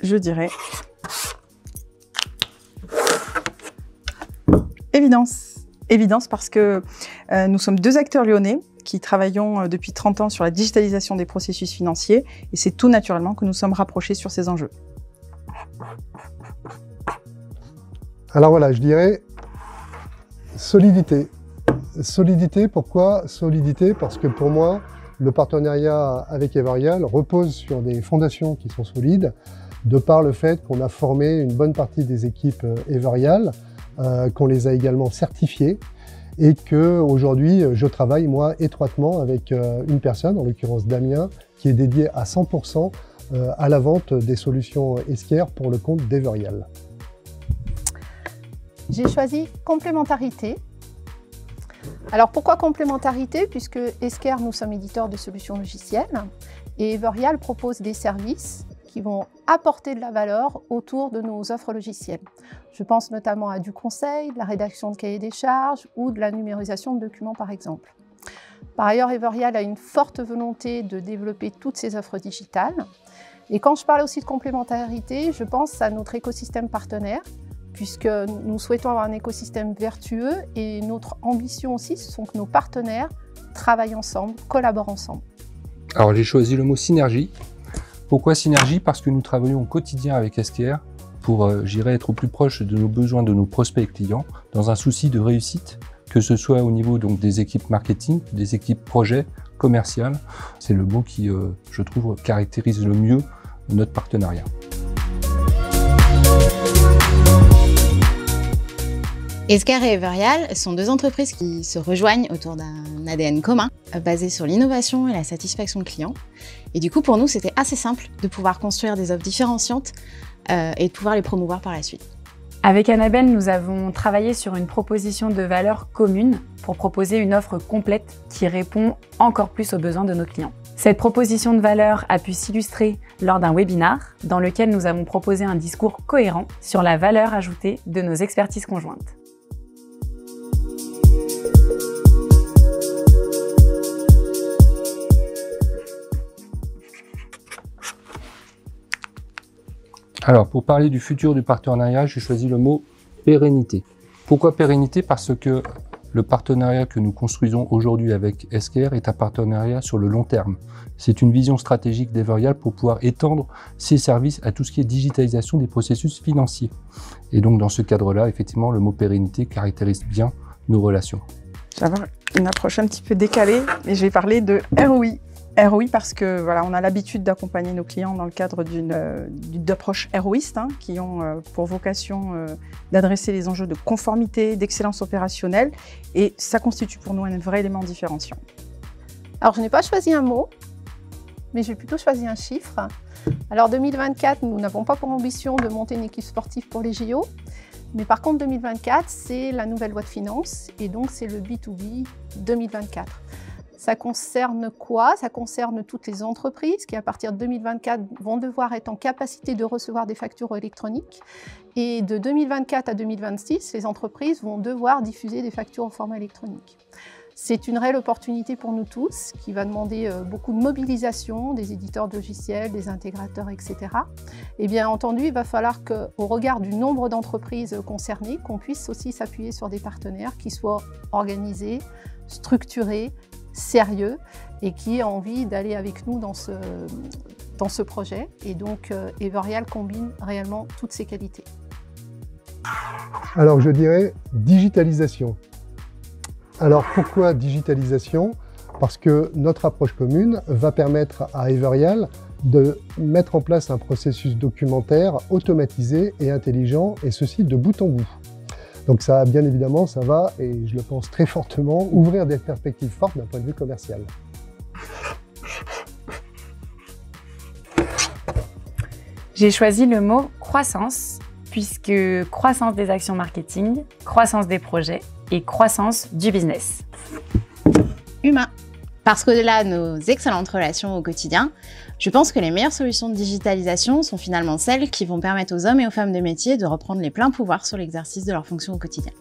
je dirais évidence. Évidence parce que nous sommes deux acteurs lyonnais qui travaillons depuis 30 ans sur la digitalisation des processus financiers et c'est tout naturellement que nous sommes rapprochés sur ces enjeux. Alors voilà, je dirais solidité. Solidité, pourquoi solidité? Parce que pour moi, le partenariat avec Everyal repose sur des fondations qui sont solides, de par le fait qu'on a formé une bonne partie des équipes Everyal, qu'on les a également certifiées, et que aujourd'hui je travaille moi étroitement avec une personne, en l'occurrence Damien, qui est dédié à 100% à la vente des solutions Esquire pour le compte d'Everyal. J'ai choisi complémentarité. Alors pourquoi complémentarité? Puisque Esquire, nous sommes éditeurs de solutions logicielles et Everyal propose des services qui vont apporter de la valeur autour de nos offres logicielles. Je pense notamment à du conseil, de la rédaction de cahiers des charges ou de la numérisation de documents par exemple. Par ailleurs, Everyal a une forte volonté de développer toutes ses offres digitales. Et quand je parle aussi de complémentarité, je pense à notre écosystème partenaire, puisque nous souhaitons avoir un écosystème vertueux et notre ambition aussi, ce sont que nos partenaires travaillent ensemble, collaborent ensemble. Alors j'ai choisi le mot synergie. Pourquoi synergie? Parce que nous travaillons au quotidien avec Esquire pour, être au plus proche de nos besoins de nos prospects et clients, dans un souci de réussite, que ce soit au niveau donc, des équipes marketing, des équipes projet, commerciales. C'est le mot qui, je trouve, caractérise le mieux notre partenariat. Esquire et Everyal sont deux entreprises qui se rejoignent autour d'un ADN commun, basé sur l'innovation et la satisfaction client. Et du coup, pour nous, c'était assez simple de pouvoir construire des offres différenciantes et de pouvoir les promouvoir par la suite. Avec Annabelle, nous avons travaillé sur une proposition de valeur commune pour proposer une offre complète qui répond encore plus aux besoins de nos clients. Cette proposition de valeur a pu s'illustrer lors d'un webinar dans lequel nous avons proposé un discours cohérent sur la valeur ajoutée de nos expertises conjointes. Alors, pour parler du futur du partenariat, j'ai choisi le mot pérennité. Pourquoi pérennité? Parce que le partenariat que nous construisons aujourd'hui avec Esquire est un partenariat sur le long terme. C'est une vision stratégique d'Everyal pour pouvoir étendre ses services à tout ce qui est digitalisation des processus financiers. Et donc, dans ce cadre-là, effectivement, le mot pérennité caractérise bien nos relations. Je vais avoir une approche un petit peu décalée, mais je vais parler de ROI. ROI parce que voilà, on a l'habitude d'accompagner nos clients dans le cadre d'une approche ROIste qui ont pour vocation d'adresser les enjeux de conformité, d'excellence opérationnelle et ça constitue pour nous un vrai élément différenciant. Alors je n'ai pas choisi un mot, mais j'ai plutôt choisi un chiffre. Alors 2024, nous n'avons pas pour ambition de monter une équipe sportive pour les JO, mais par contre 2024, c'est la nouvelle loi de finances et donc c'est le B2B 2024. Ça concerne quoi? Ça concerne toutes les entreprises qui, à partir de 2024, vont devoir être en capacité de recevoir des factures électroniques. Et de 2024 à 2026, les entreprises vont devoir diffuser des factures au format électronique. C'est une réelle opportunité pour nous tous, qui va demander beaucoup de mobilisation des éditeurs de logiciels, des intégrateurs, etc. Et bien entendu, il va falloir qu'au regard du nombre d'entreprises concernées, qu'on puisse aussi s'appuyer sur des partenaires qui soient organisés, structurés, sérieux et qui a envie d'aller avec nous dans ce projet. Et donc, Everyal combine réellement toutes ces qualités. Alors, je dirais digitalisation. Alors, pourquoi digitalisation? Parce que notre approche commune va permettre à Everyal de mettre en place un processus documentaire automatisé et intelligent, et ceci de bout en bout. Donc ça, bien évidemment, ça va, et je le pense très fortement, ouvrir des perspectives fortes d'un point de vue commercial. J'ai choisi le mot croissance, puisque croissance des actions marketing, croissance des projets et croissance du business. Humain. Parce qu'au-delà de nos excellentes relations au quotidien, je pense que les meilleures solutions de digitalisation sont finalement celles qui vont permettre aux hommes et aux femmes de métier de reprendre les pleins pouvoirs sur l'exercice de leurs fonctions au quotidien.